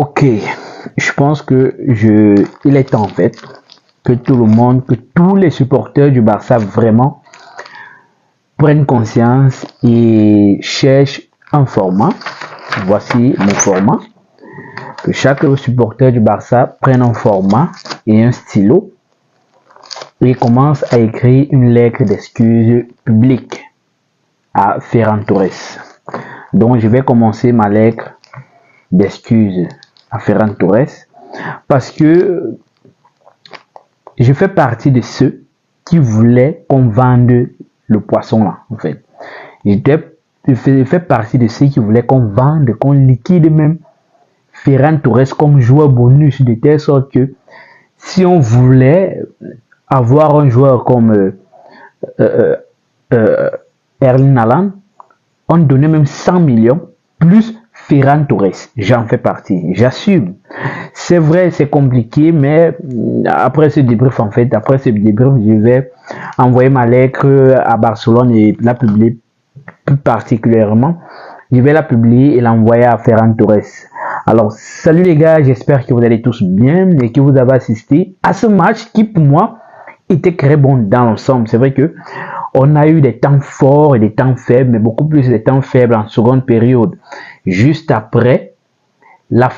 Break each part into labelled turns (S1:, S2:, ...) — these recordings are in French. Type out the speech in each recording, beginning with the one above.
S1: Ok, je pense que il est temps en fait que tout le monde, que tous les supporters du Barça vraiment prennent conscience et cherchent un format. Voici mon format. Que chaque supporter du Barça prenne un format et un stylo et commence à écrire une lettre d'excuse publique à Ferran Torres. Donc je vais commencer ma lettre d'excuses à Ferran Torres parce que je fais partie de ceux qui voulaient qu'on vende le poisson là en fait. Je fais partie de ceux qui voulaient qu'on vende, qu'on liquide même Ferran Torres comme joueur bonus de telle sorte que si on voulait avoir un joueur comme Erling Haaland, on donnait même 100 millions plus Ferran Torres. J'en fais partie, j'assume. C'est vrai, c'est compliqué, mais après ce débrief, en fait, après ce débrief, je vais envoyer ma lettre à Barcelone et la publier plus particulièrement. Je vais la publier et l'envoyer à Ferran Torres. Alors, salut les gars, j'espère que vous allez tous bien et que vous avez assisté à ce match qui, pour moi, était très bon dans l'ensemble. C'est vrai que on a eu des temps forts et des temps faibles, mais beaucoup plus des temps faibles en seconde période. Juste après, la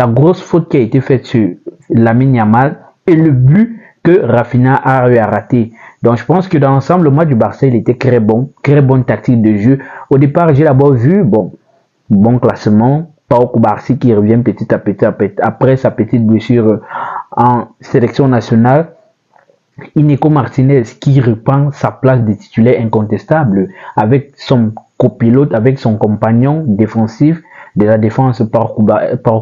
S1: grosse faute qui a été faite sur Lamine Yamal et le but que Rafinha a eu à rater. Donc je pense que dans l'ensemble, le match du Barça, il était très bonne tactique de jeu. Au départ, j'ai d'abord vu, bon classement, Pau Cubarsí qui revient petit à petit après sa petite blessure en sélection nationale. Ineco Martinez qui reprend sa place de titulaire incontestable avec son copilote, avec son compagnon défensif de la défense par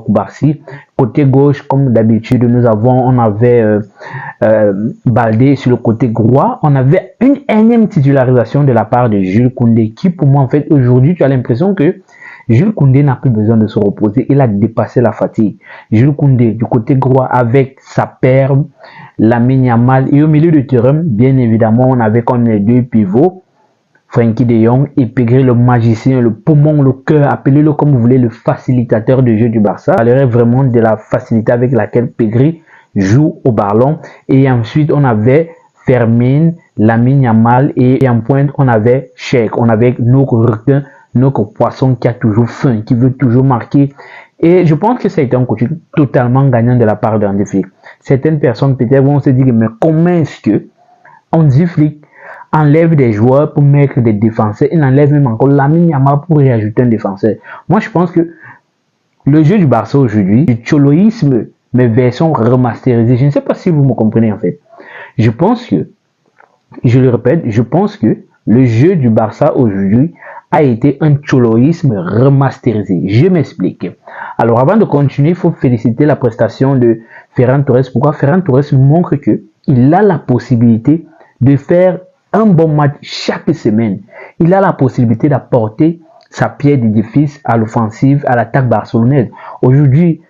S1: Cubarsí. Côté gauche, comme d'habitude, on avait Baldé sur le côté droit. On avait une énième titularisation de la part de Jules Koundé qui, pour moi, en fait, aujourd'hui, tu as l'impression que Jules Koundé n'a plus besoin de se reposer. Il a dépassé la fatigue. Jules Koundé, du côté droit, avec sa paire, Lamine Yamal. Et au milieu de terrain, bien évidemment, on avait comme les deux pivots, Frenkie de Jong et Pedri, le magicien, le poumon, le cœur, appelez-le comme vous voulez, le facilitateur de jeu du Barça. Ça parlerait vraiment de la facilité avec laquelle Pedri joue au ballon. Et ensuite, on avait Fermin, Lamine Yamal et en pointe, on avait Cheikh. On avait notre requin, notre poisson qui a toujours faim, qui veut toujours marquer. Et je pense que ça a été un coaching totalement gagnant de la part de Hansi Flick. Certaines personnes peut-être vont se dire, mais comment est-ce que Hansi Flick enlève des joueurs pour mettre des défenseurs, il enlève même encore Lamine Yamal pour y ajouter un défenseur. Moi, je pense que le jeu du Barça aujourd'hui, du choloïsme, mais version remasterisée, je ne sais pas si vous me comprenez en fait. Je pense que, je le répète, je pense que le jeu du Barça aujourd'hui a été un choloïsme remasterisé. Je m'explique. Alors, avant de continuer, il faut féliciter la prestation de Ferran Torres. Pourquoi? Ferran Torres nous montre que il a la possibilité de faire un bon match chaque semaine. Il a la possibilité d'apporter sa pierre d'édifice à l'offensive, à l'attaque barcelonaise. Aujourd'hui,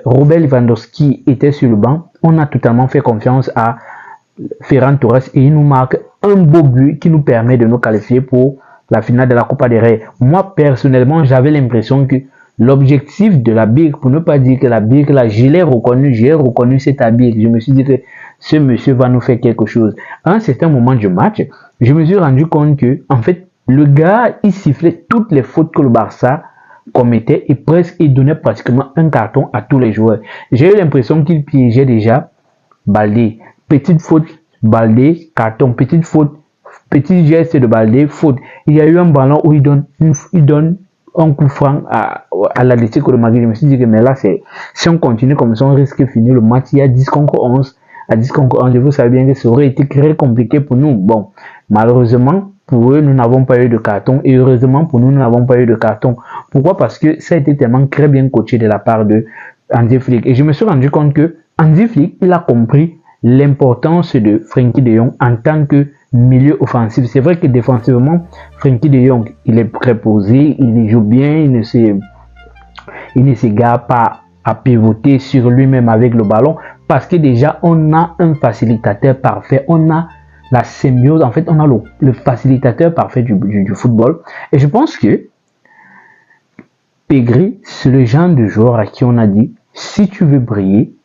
S1: Robert Lewandowski était sur le banc. On a totalement fait confiance à Ferran Torres et il nous marque un beau but qui nous permet de nous qualifier pour la finale de la Copa del Rey. Moi, personnellement, j'avais l'impression que l'objectif de la BIC, pour ne pas dire que la BIC, là, j'ai reconnu cette BIC. Je me suis dit que ce monsieur va nous faire quelque chose. À un certain moment du match, je me suis rendu compte que, en fait, le gars, il sifflait toutes les fautes que le Barça commettait et presque, il donnait pratiquement un carton à tous les joueurs. J'ai eu l'impression qu'il piégeait déjà Baldé. Petite faute, Baldé, carton, petite faute, petit geste de Baldé, faute. Il y a eu un ballon où il donne un coup franc à l'Atlético de Madrid. Je me suis dit que mais là, si on continue comme ça, on risque de finir le match. Il y a 10 contre 11. À 10 contre 11, vous savez bien que ça aurait été très compliqué pour nous. Bon, malheureusement, pour eux, nous n'avons pas eu de carton. Et heureusement, pour nous, nous n'avons pas eu de carton. Pourquoi? Parce que ça a été tellement très bien coaché de la part de Hansi Flick. Et je me suis rendu compte que Hansi Flick, il a compris l'importance de Frenkie de Jong en tant que milieu offensif. C'est vrai que défensivement, Frenkie de Jong, il est préposé, il joue bien, il ne s'égare pas à pivoter sur lui-même avec le ballon parce que déjà, on a un facilitateur parfait, on a la symbiose, en fait, on a le facilitateur parfait du football. Et je pense que Pedri, c'est le genre de joueur à qui on a dit, si tu veux briller,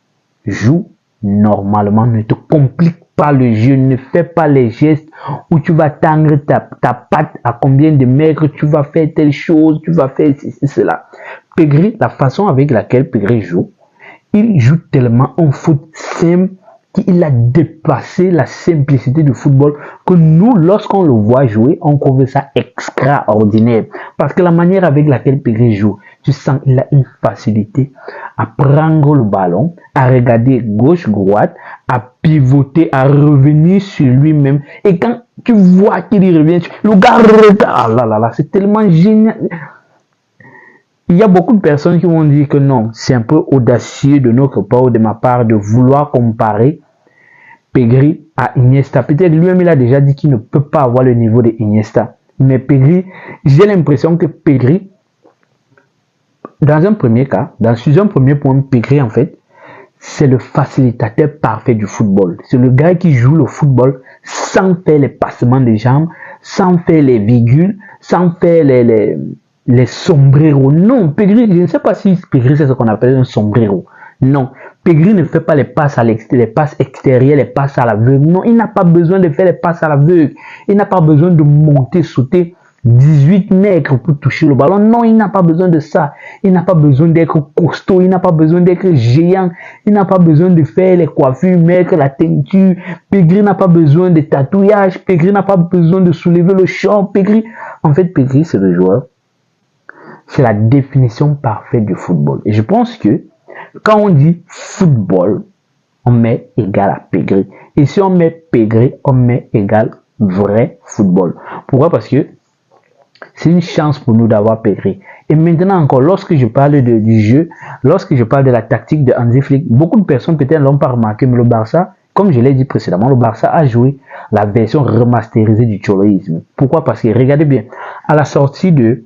S1: joue normalement, ne te complique pas le jeu, ne fais pas les gestes où tu vas tendre ta patte à combien de mètres, tu vas faire telle chose, tu vas faire ceci, cela. Pedri, la façon avec laquelle Pedri joue, il joue tellement un foot simple qu'il a dépassé la simplicité du football que nous, lorsqu'on le voit jouer, on trouve ça extraordinaire. Parce que la manière avec laquelle Pedri joue, tu sens qu'il a une facilité à prendre le ballon, à regarder gauche-droite, à pivoter, à revenir sur lui-même. Et quand tu vois qu'il revient, le gars regarde, ah là là là, c'est tellement génial. Il y a beaucoup de personnes qui vont dire que non, c'est un peu audacieux de notre part ou de ma part de vouloir comparer Pedri à Iniesta. Peut-être lui-même il a déjà dit qu'il ne peut pas avoir le niveau de Iniesta. Mais Pedri, j'ai l'impression que Pedri, dans un premier cas, dans un premier point, Pedri en fait, c'est le facilitateur parfait du football. C'est le gars qui joue le football sans faire les passements de jambes, sans faire les virgules, sans faire les sombreros. Non, Pedri, je ne sais pas si Pedri c'est ce qu'on appelle un sombrero. Non, Pedri ne fait pas les passes les passes extérieures, les passes à l'aveugle. Non, il n'a pas besoin de faire les passes à l'aveugle. Il n'a pas besoin de monter, sauter 18 mètres pour toucher le ballon. Non, il n'a pas besoin de ça. Il n'a pas besoin d'être costaud. Il n'a pas besoin d'être géant. Il n'a pas besoin de faire les coiffures, mettre la teinture. Pedri n'a pas besoin de tatouage. Pedri n'a pas besoin de soulever le champ. Pedri, en fait, Pedri, c'est le joueur. C'est la définition parfaite du football. Et je pense que quand on dit football, on met égal à Pedri. Et si on met Pedri, on met égal vrai football. Pourquoi? Parce que c'est une chance pour nous d'avoir Pedri. Et maintenant encore, lorsque je parle du jeu, lorsque je parle de la tactique de Hansi Flick, beaucoup de personnes peut-être l'ont pas remarqué, mais le Barça, comme je l'ai dit précédemment, le Barça a joué la version remasterisée du choloïsme. Pourquoi? Parce que regardez bien, à la sortie de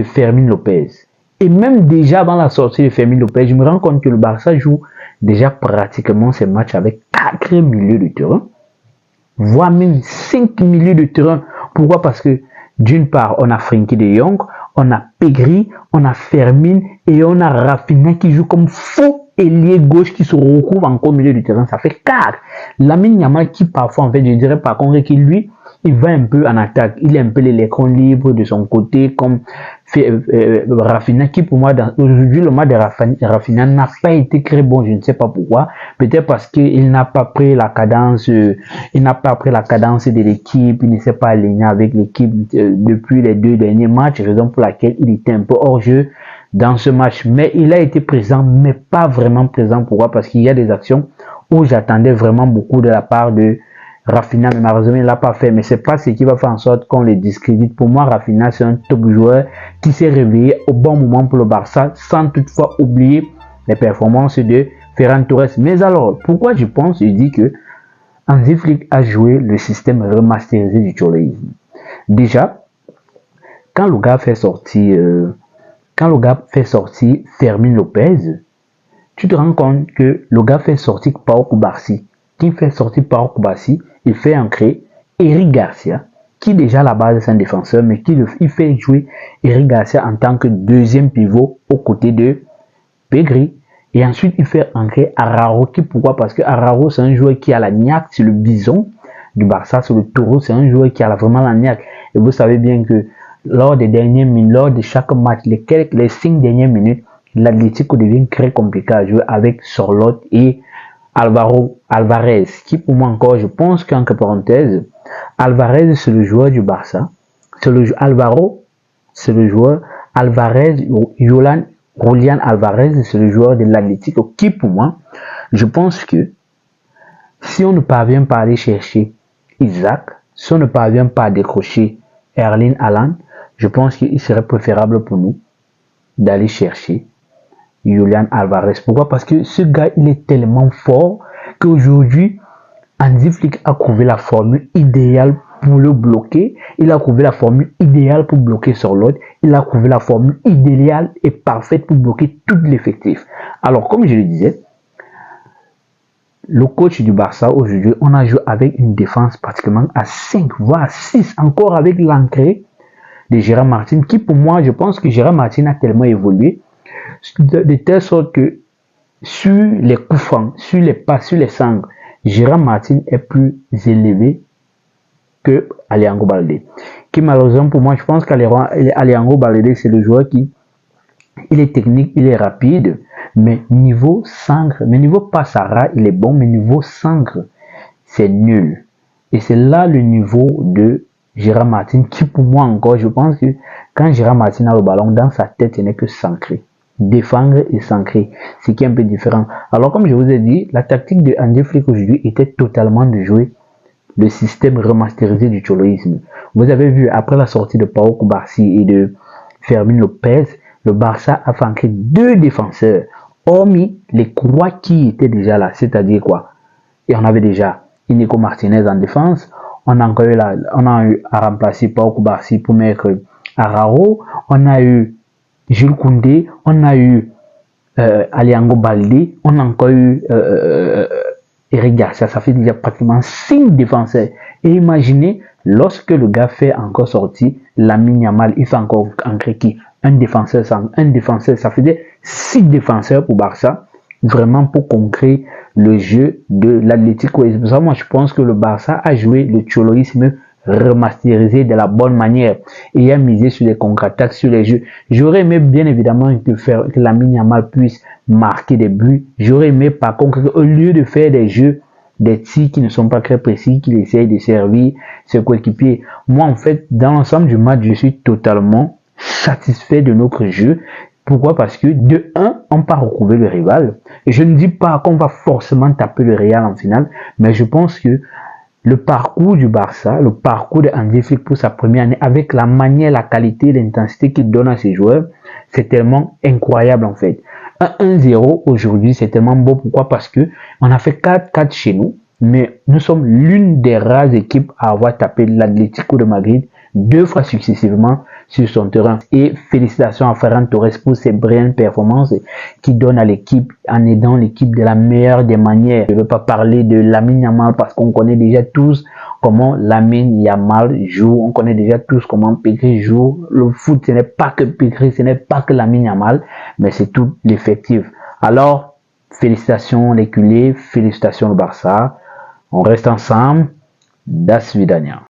S1: Fermín Lopez, et même déjà avant la sortie de Fermín Lopez, je me rends compte que le Barça joue déjà pratiquement ses matchs avec 4 milieux de terrain, voire même 5 milieux de terrain. Pourquoi? Parce que d'une part, on a Frenkie de Jong, on a Pedri, on a Fermín et on a Rafinha qui joue comme faux ailier gauche qui se retrouve encore au milieu du terrain. Ça fait 4. Lamine Yamal qui parfois, en fait, je dirais par contre qu'il lui, il va un peu en attaque. Il est un peu l'électron libre de son côté, comme Rafinha, qui pour moi, aujourd'hui, le match de Rafinha n'a pas été très bon. Je ne sais pas pourquoi. Peut-être parce qu'il n'a pas pris la cadence, de l'équipe. Il ne s'est pas aligné avec l'équipe depuis les 2 derniers matchs, raison pour laquelle il était un peu hors jeu dans ce match. Mais il a été présent, mais pas vraiment présent. Pourquoi? Parce qu'il y a des actions où j'attendais vraiment beaucoup de la part de Rafinha, mais malheureusement, il ne l'a pas fait. Mais c'est pas ce qui va faire en sorte qu'on le discrédite. Pour moi, Rafinha, c'est un top joueur qui s'est réveillé au bon moment pour le Barça, sans toutefois oublier les performances de Ferran Torres. Mais alors, pourquoi je dis que Hansi Flick a joué le système remasterisé du choloïsme? Déjà, quand le gars fait sortir Fermín Lopez, tu te rends compte que le gars fait sortir Pau Cubarsí. Qui fait sortir Pau Cubarsí, il fait entrer Eric Garcia, qui déjà à la base est un défenseur, mais il fait jouer Eric Garcia en tant que deuxième pivot aux côtés de Pedri. Et ensuite, il fait entrer Araujo. Pourquoi? Parce que Araujo, c'est un joueur qui a la niaque, c'est le bison du Barça, c'est le taureau, c'est un joueur qui a vraiment la niaque. Et vous savez bien que lors de chaque match, les 5 dernières minutes, l'Atlético devient très compliqué à jouer avec Sorloth et Alvarez, qui pour moi encore, je pense qu'entre parenthèses, Alvarez c'est le joueur du Barça, Alvaro c'est le joueur, Julián Alvarez c'est le joueur de l'Atlético, qui pour moi, je pense que si on ne parvient pas à aller chercher Isaac, si on ne parvient pas à décrocher Erling Haaland, je pense qu'il serait préférable pour nous d'aller chercher Julián Alvarez. Pourquoi? Parce que ce gars, il est tellement fort qu'aujourd'hui, Hansi Flick a trouvé la formule idéale pour le bloquer. Il a trouvé la formule idéale pour bloquer Sorloth. Il a trouvé la formule idéale et parfaite pour bloquer tout l'effectif. Alors, comme je le disais, le coach du Barça aujourd'hui, on a joué avec une défense pratiquement à 5, voire 6, encore avec l'entrée de Gérard Martin, qui pour moi, je pense que Gérard Martin a tellement évolué, de telle sorte que sur les coups francs, sur les pas, sur les sangres, Gérard Martin est plus élevé que Aliango Baldé. Qui malheureusement pour moi, je pense qu'Aliango Baldé, c'est le joueur qui, il est technique, il est rapide, mais niveau sangre, mais niveau passara, il est bon, mais niveau sangre, c'est nul. Et c'est là le niveau de Gérard Martin qui pour moi encore, je pense que quand Gérard Martin a le ballon, dans sa tête, ce n'est que s'ancrer. Défendre et s'ancrer, ce qui est un peu différent. Alors comme je vous ai dit, la tactique de Hansi Flick aujourd'hui était totalement de jouer le système remasterisé du choloïsme. Vous avez vu, après la sortie de Pau Cubarsí et de Fermín Lopez, le Barça a fait entrer 2 défenseurs, hormis les croix qui étaient déjà là, c'est-à-dire quoi? Et on avait déjà Inigo Martinez en défense, on a eu à remplacer Pau Cubarsí pour mettre Arao, on a eu Jules Koundé, on a eu Aliango Baldé, on a encore eu Eric Garcia, ça fait déjà pratiquement 5 défenseurs. Et imaginez, lorsque le gars fait encore sortir Lamine Yamal, il fait encore entrer qui? Un défenseur, ça faisait 6 défenseurs pour Barça, vraiment pour concrétiser le jeu de l'Atlético. Et c'est pour ça, moi, je pense que le Barça a joué le choloïsme remasterisé de la bonne manière et a misé sur les contre-attaques, sur les jeux. J'aurais aimé bien évidemment que Lamine Yamal puisse marquer des buts. J'aurais aimé par contre au lieu de faire des jeux, des tirs qui ne sont pas très précis, qu'il essaye de servir ses coéquipiers. Moi en fait, dans l'ensemble du match, je suis totalement satisfait de notre jeu. Pourquoi? Parce que de 1, on part retrouver le rival. Et je ne dis pas qu'on va forcément taper le Real en finale, mais je pense que le parcours du Barça, le parcours de Hansi Flick pour sa première année, avec la manière, la qualité, l'intensité qu'il donne à ses joueurs, c'est tellement incroyable en fait. Un 1-0 aujourd'hui, c'est tellement beau. Pourquoi? Parce que on a fait 4-4 chez nous, mais nous sommes l'une des rares équipes à avoir tapé l'Atlético de Madrid 2 fois successivement sur son terrain. Et félicitations à Ferran Torres pour ses brillantes performances qui donnent à l'équipe, en aidant l'équipe de la meilleure des manières. Je ne veux pas parler de Lamine Yamal parce qu'on connaît déjà tous comment Lamine Yamal joue. On connaît déjà tous comment Pedri joue. Le foot, ce n'est pas que Pedri, ce n'est pas que Lamine Yamal, mais c'est tout l'effectif. Alors, félicitations les culés, félicitations le Barça. On reste ensemble. Das Vidania.